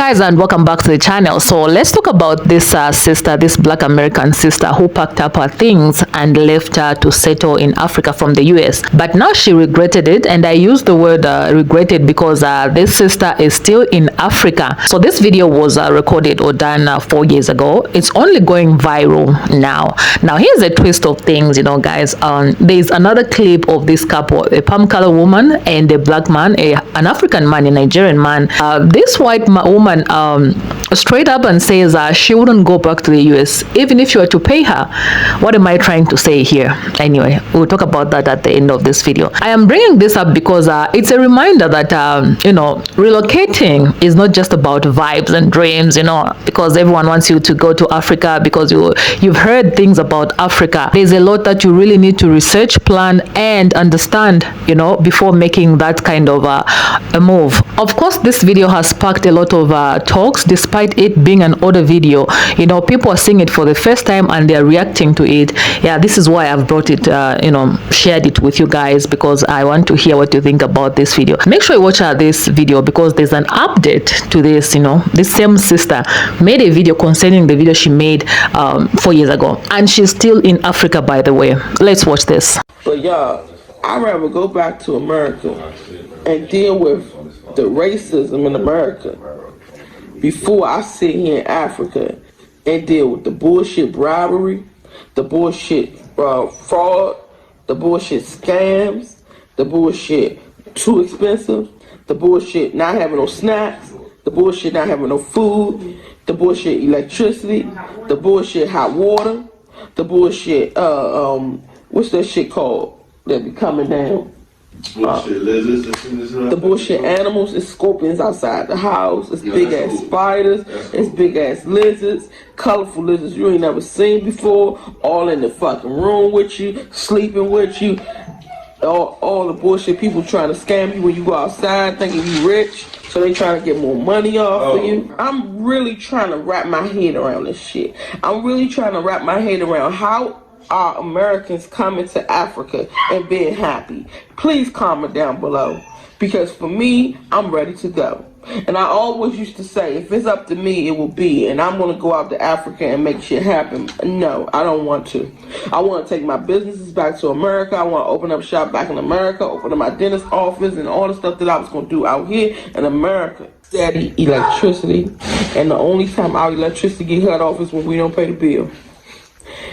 guys, and welcome back to the channel. So let's talk about this sister, this black American sister who packed up her things and left to settle in Africa from the US. But now she regretted it, and I use the word regretted because this sister is still in Africa. So this video was recorded or done 4 years ago. It's only going viral now. Now here's a twist of things, you know, guys. There's another clip of this couple, a palm color woman and a black man, an African man, a Nigerian man. This white woman straight up and says she wouldn't go back to the US even if you were to pay her. What am I trying to say here? Anyway, we'll talk about that at the end of this video. I am bringing this up because it's a reminder that you know, relocating is not just about vibes and dreams, you know, because everyone wants you to go to Africa because you've heard things about Africa. There's a lot that you really need to research, plan, and understand, you know, before making that kind of a move. Of course, this video has sparked a lot of talks despite it being an older video. You know, people are seeing it for the first time and they're reacting to it. Yeah, this is why I've brought it, you know, shared it with you guys, because I want to hear what you think about this video. Make sure you watch this video because there's an update to this. You know, this same sister made a video concerning the video she made 4 years ago, and she's still in Africa, by the way. Let's watch this. But y'all, I'd rather go back to America and deal with the racism in America before I sit here in Africa and deal with the bullshit bribery, the bullshit fraud, the bullshit scams, the bullshit too expensive, the bullshit not having no snacks, the bullshit not having no food, the bullshit electricity, the bullshit hot water, the bullshit what's that shit called that be coming down? The bullshit animals. It's scorpions outside the house. It's big ass spiders. It's big ass lizards. Colorful lizards you ain't never seen before. All in the fucking room with you, sleeping with you. All the bullshit people trying to scam you when you go outside thinking you rich, so they trying to get more money off of you. I'm really trying to wrap my head around this shit. I'm really trying to wrap my head around how are Americans coming to Africa and being happy. Please comment down below, because for me, I'm ready to go. And I always used to say, if it's up to me, it will be. And I'm going to go out to Africa and make shit happen. No, I don't want to. I want to take my businesses back to America. I want to open up shop back in America, open up my dentist office and all the stuff that I was going to do out here in America. Steady electricity. And the only time our electricity get cut off is when we don't pay the bill.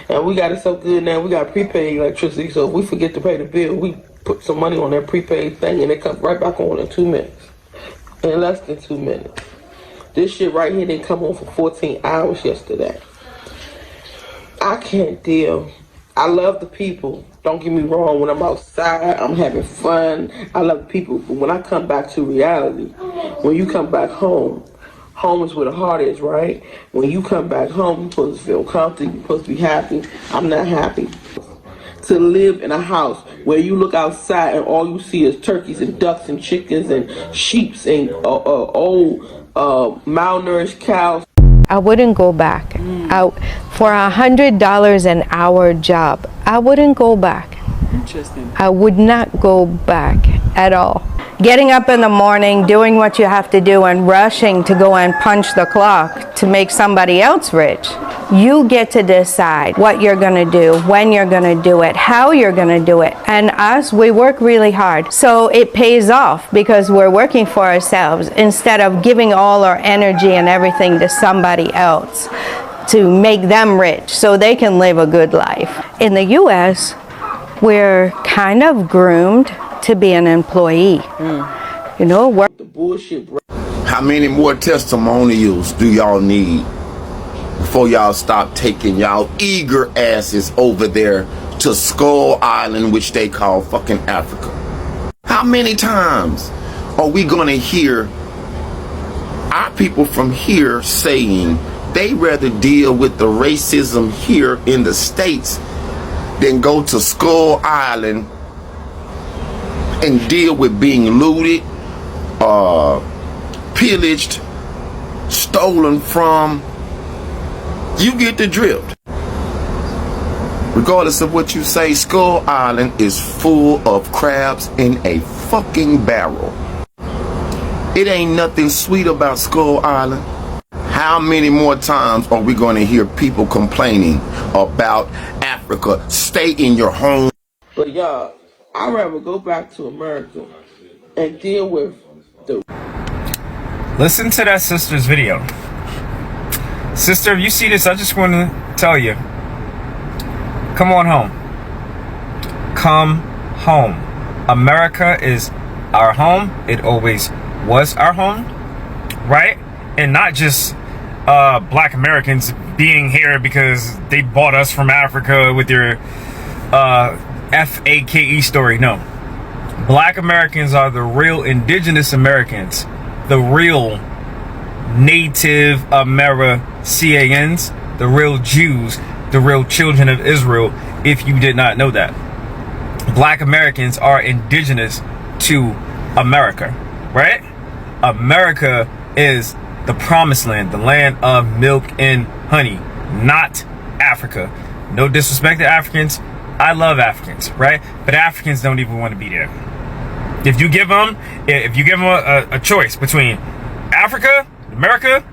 And we got it so good now, we got prepaid electricity, so if we forget to pay the bill, we put some money on that prepaid thing and it comes right back on in 2 minutes. In less than 2 minutes. This shit right here didn't come on for 14 hours yesterday. I can't deal. I love the people. Don't get me wrong, when I'm outside, I'm having fun. I love the people, but when I come back to reality, when you come back home, home is where the heart is, right? When you come back home, you're supposed to feel comfortable, you're supposed to be happy. I'm not happy. To live in a house where you look outside and all you see is turkeys and ducks and chickens and sheeps and old malnourished cows. I wouldn't go back. For $100 an hour job, I wouldn't go back. Interesting. I would not go back at all. Getting up in the morning, doing what you have to do, and rushing to go and punch the clock to make somebody else rich. You get to decide what you're going to do, when you're going to do it, how you're going to do it. And us, we work really hard. So it pays off because we're working for ourselves instead of giving all our energy and everything to somebody else to make them rich so they can live a good life. In the US, we're kind of groomed to be an employee. You know, work the bullshit. How many more testimonials do y'all need before y'all stop taking y'all eager asses over there to Skull Island, which they call fucking Africa? How many times are we gonna hear our people from here saying they rather deal with the racism here in the States than go to Skull Island and deal with being looted, pillaged, stolen from? You get the drift. Regardless of what you say, Skull Island is full of crabs in a fucking barrel. It ain't nothing sweet about Skull Island. How many more times are we going to hear people complaining about Africa? Stay in your home. But y'all, I'd rather go back to America and deal with the... Listen to that sister's video. Sister, if you see this, I just want to tell you, come on home. Come home. America is our home. It always was our home, right? And not just black Americans being here because they bought us from Africa with your FAKE story. No. Black Americans are the real indigenous Americans, the real Native Americans, the real Jews, the real children of Israel, if you did not know that. Black Americans are indigenous to America, right? America is the promised land, the land of milk and honey, not Africa. No disrespect to Africans. I love Africans, right? But Africans don't even want to be there. If you give them a choice between Africa, America,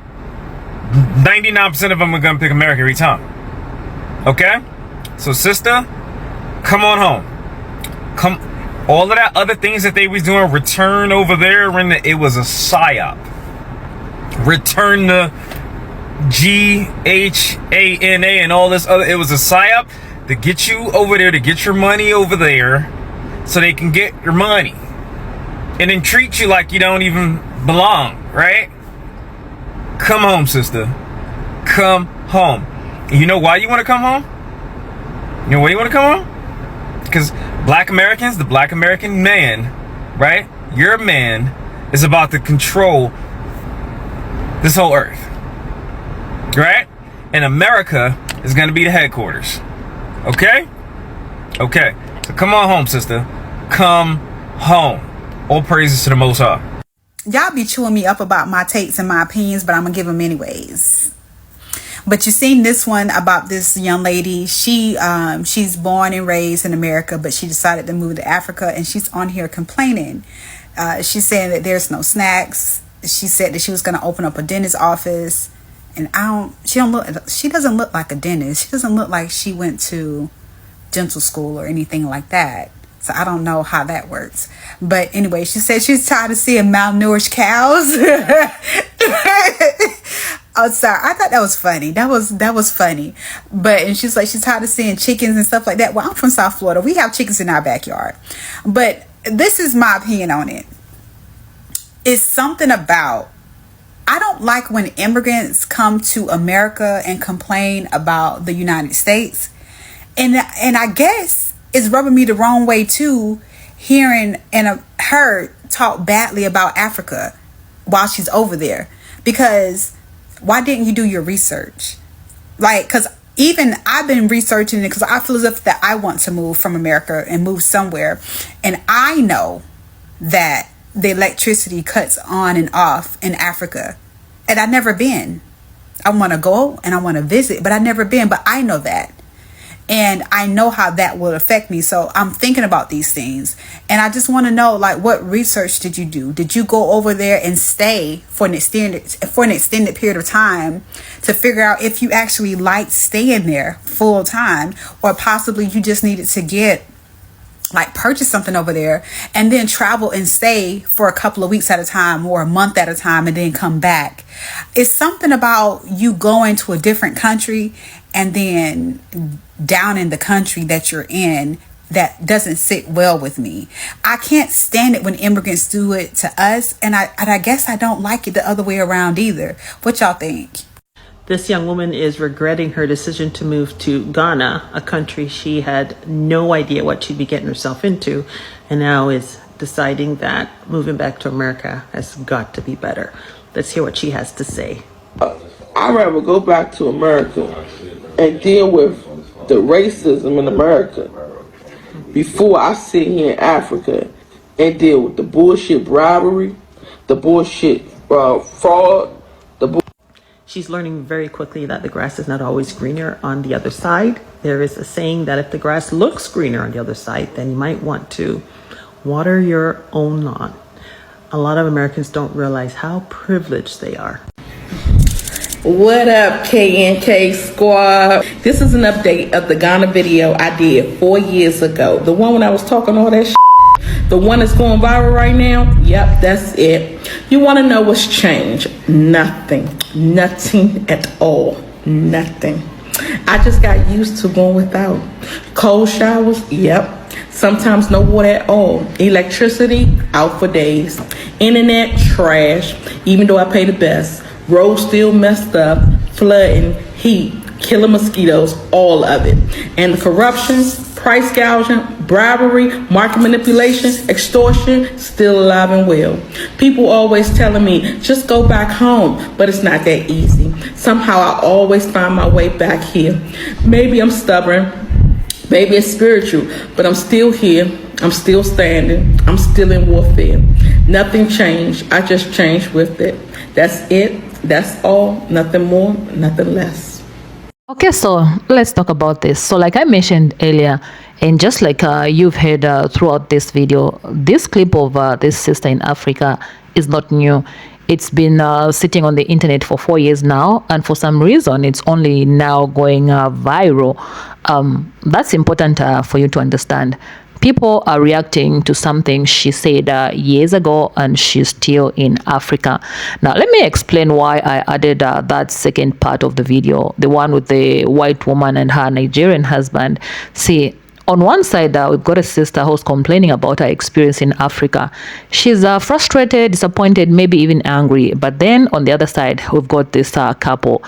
99% of them are going to pick America every time. Okay? So sister, come on home. Come, all of that other things that they was doing, return over there, when it was a psyop. Return the GHANA and all this other, it was a psyop to get you over there, to get your money over there so they can get your money and then treat you like you don't even belong, right? Come home, sister. Come home. And you know why you want to come home? You know why you want to come home? Because black Americans, the black American man, right? Your man is about to control this whole earth, right? And America is going to be the headquarters. Okay? Okay. So come on home, sister. Come home. All praises to the Most High. Y'all be chewing me up about my takes and my opinions, but I'm gonna give them anyways. But you seen this one about this young lady. She's born and raised in America, but she decided to move to Africa, and she's on here complaining. She's saying that there's no snacks. She said that she was gonna open up a dentist office, and she doesn't look like a dentist. She doesn't look like she went to dental school or anything like that. So I don't know how that works. But anyway, she said she's tired of seeing malnourished cows. Oh, sorry. I thought that was funny. That was funny. And she's like, she's tired of seeing chickens and stuff like that. Well, I'm from South Florida. We have chickens in our backyard. But this is my opinion on it. It's something about, I don't like when immigrants come to America and complain about the United States. And I guess it's rubbing me the wrong way too, hearing her talk badly about Africa while she's over there. Because why didn't you do your research? Like, because even I've been researching it because I feel as if that I want to move from America and move somewhere. And I know that the electricity cuts on and off in Africa. And I've never been. I want to go and I want to visit, but I've never been. But I know that. And I know how that will affect me. So I'm thinking about these things. And I just want to know, like, what research did you do? Did you go over there and stay for an extended period of time to figure out if you actually liked staying there full time? Or possibly you just needed to purchase something over there and then travel and stay for a couple of weeks at a time or a month at a time and then come back. It's something about you going to a different country and then down in the country that you're in that doesn't sit well with me. I can't stand it when immigrants do it to us, and I guess I don't like it the other way around either. What y'all think? This young woman is regretting her decision to move to Ghana, a country she had no idea what she'd be getting herself into, and now is deciding that moving back to America has got to be better. Let's hear what she has to say. I'd rather go back to America and deal with the racism in America before I sit here in Africa and deal with the bullshit bribery, the bullshit fraud, She's learning very quickly that the grass is not always greener on the other side. There is a saying that if the grass looks greener on the other side, then you might want to water your own lawn. a lot of Americans don't realize how privileged they are. What up, KNK squad? This is an update of the Ghana video I did 4 years ago. The one when I was talking all that shit. The one that's going viral right now? Yep, that's it. You want to know what's changed? Nothing. Nothing at all. Nothing. I just got used to going without. Cold showers? Yep. Sometimes no water at all. Electricity? Out for days. Internet? Trash. Even though I pay the best. Roads still messed up, flooding, heat, killer mosquitoes, all of it. And the corruption, price gouging, bribery, market manipulation, extortion, still alive and well. People always telling me, just go back home, but it's not that easy. Somehow I always find my way back here. Maybe I'm stubborn, maybe it's spiritual, but I'm still here. I'm still standing. I'm still in warfare. Nothing changed. I just changed with it. That's it. That's all. Nothing more, nothing less. Okay, so let's talk about this. So like I mentioned earlier, and just like you've heard throughout this video, this clip of this sister in Africa is not new. It's been sitting on the internet for 4 years now, and for some reason it's only now going viral. That's important for you to understand. People are reacting to something she said years ago, and she's still in Africa. Now, let me explain why I added that second part of the video, the one with the white woman and her Nigerian husband. See, on one side, we've got a sister who's complaining about her experience in Africa. She's frustrated, disappointed, maybe even angry. But then on the other side, we've got this couple.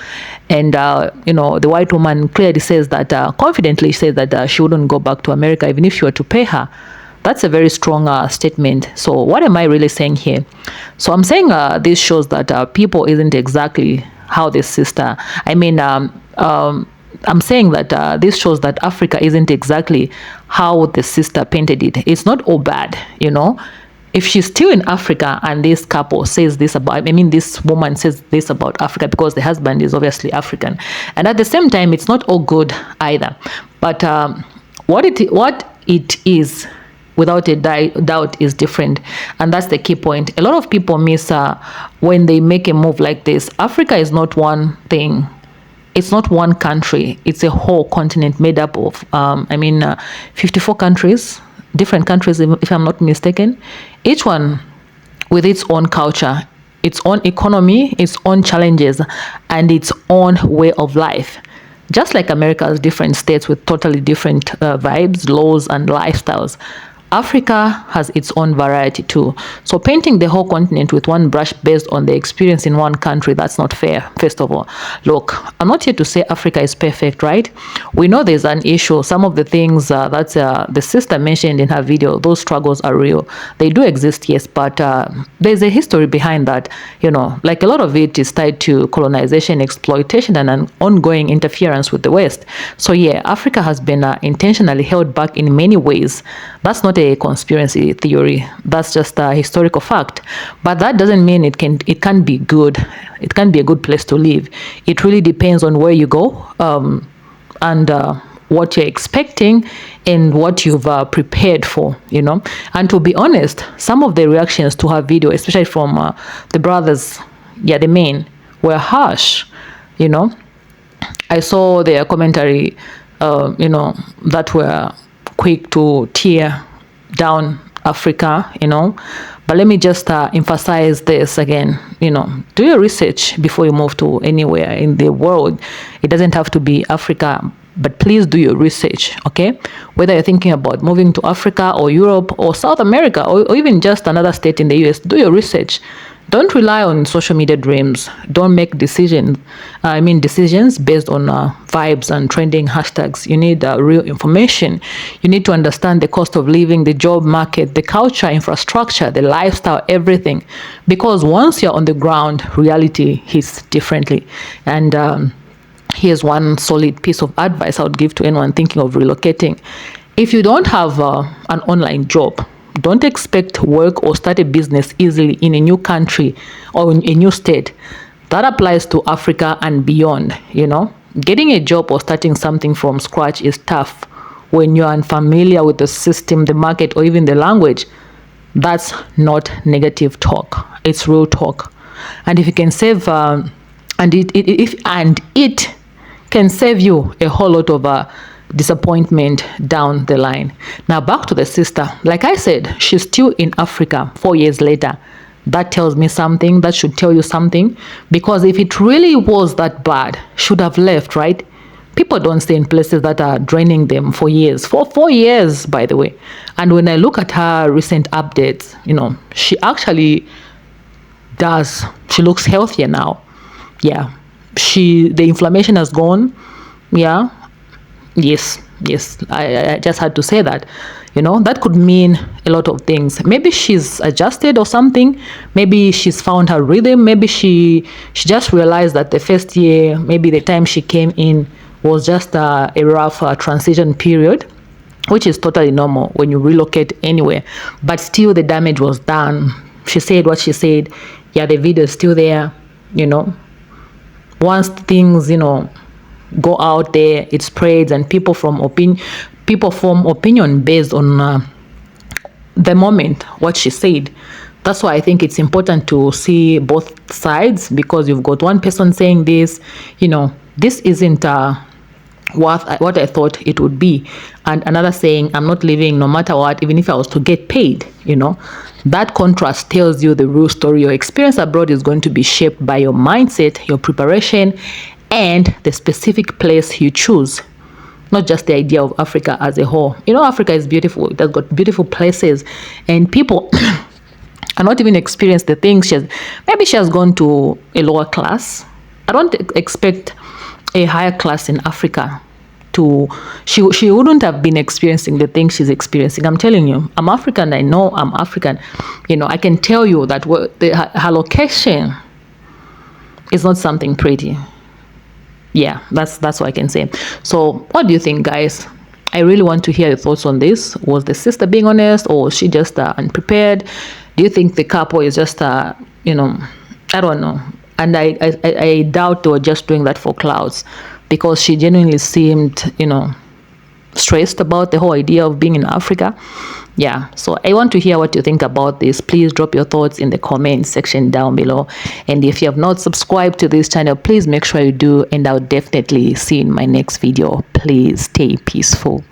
And, the white woman clearly says that, confidently says that she wouldn't go back to America even if she were to pay her. That's a very strong statement. So what am I really saying here? So I'm saying this shows that people isn't exactly how this sister, I'm saying that this shows that Africa isn't exactly how the sister painted it. It's not all bad, If she's still in Africa and this couple says this this woman says this about Africa because the husband is obviously African. And at the same time, it's not all good either. But what it is, without a doubt, is different. And that's the key point. A lot of people miss when they make a move like this. Africa is not one thing. It's not one country. It's a whole continent made up of, 54 countries, different countries, if I'm not mistaken. Each one with its own culture, its own economy, its own challenges, and its own way of life. Just like America's different states with totally different vibes, laws, and lifestyles. Africa has its own variety too. So painting the whole continent with one brush based on the experience in one country, that's not fair, first of all. Look, I'm not here to say Africa is perfect, right? We know there's an issue. Some of the things that the sister mentioned in her video, those struggles are real. They do exist, yes, but there's a history behind that. Like a lot of it is tied to colonization, exploitation, and an ongoing interference with the West. So yeah, Africa has been intentionally held back in many ways. That's not a conspiracy theory. That's just a historical fact. But that doesn't mean it can be good. It can be a good place to live. It really depends on where you go and what you're expecting and what you've prepared for, And to be honest, some of the reactions to her video, especially from the brothers, the men, were harsh, I saw their commentary, that were quick to tear down Africa, But let me just emphasize this again, do your research before you move to anywhere in the world. It doesn't have to be Africa, but please do your research, okay? Whether you're thinking about moving to Africa or Europe or South America or even just another state in the US, do your research. Don't rely on social media dreams. Don't make decisions based on vibes and trending hashtags. You need real information. You need to understand the cost of living, the job market, the culture, infrastructure, the lifestyle, everything. Because once you're on the ground, reality hits differently. And here's one solid piece of advice I would give to anyone thinking of relocating. If you don't have an online job, don't expect work or start a business easily in a new country or in a new state. That applies to Africa and beyond, Getting a job or starting something from scratch is tough when you're unfamiliar with the system, the market, or even the language. That's not negative talk. It's real talk. And if you can save, it can save you a whole lot of disappointment down the line. Now back to the sister. Like I said, she's still in Africa 4 years later. That tells me something. That should tell you something. Because if it really was that bad, should have left, right? People don't stay in places that are draining them for years. For 4 years, by the way. And when I look at her recent updates, she actually does. She looks healthier now. Yeah. The inflammation has gone. Yeah. Yes. I just had to say that. That could mean a lot of things. Maybe she's adjusted or something. Maybe she's found her rhythm. Maybe she just realized that the first year, maybe the time she came in was just a rough transition period, which is totally normal when you relocate anywhere. But still, the damage was done. She said what she said. Yeah, the video is still there. Once things, go out there, it spreads, and people form opinion based on the moment, what she said. That's why I think it's important to see both sides, because you've got one person saying this, this isn't what I thought it would be, and another saying, I'm not leaving no matter what, even if I was to get paid. That contrast tells you the real story. Your experience abroad is going to be shaped by your mindset, your preparation, and the specific place you choose, not just the idea of Africa as a whole. Africa is beautiful. It has got beautiful places, and people are not even experienced the things maybe she has gone to a lower class. I don't expect a higher class in Africa she wouldn't have been experiencing the things she's experiencing. I'm telling you, I'm African. I know I'm African. I can tell you that her location is not something pretty. Yeah, that's what I can say. So what do you think, guys? I really want to hear your thoughts on this. Was the sister being honest, or was she just unprepared? Do you think the couple is just I don't know. And I doubt they were just doing that for clouds, because she genuinely seemed stressed about the whole idea of being in Africa. Yeah, so I want to hear what you think about this. Please drop your thoughts in the comment section down below. And if you have not subscribed to this channel, please make sure you do, and I'll definitely see you in my next video. Please stay peaceful.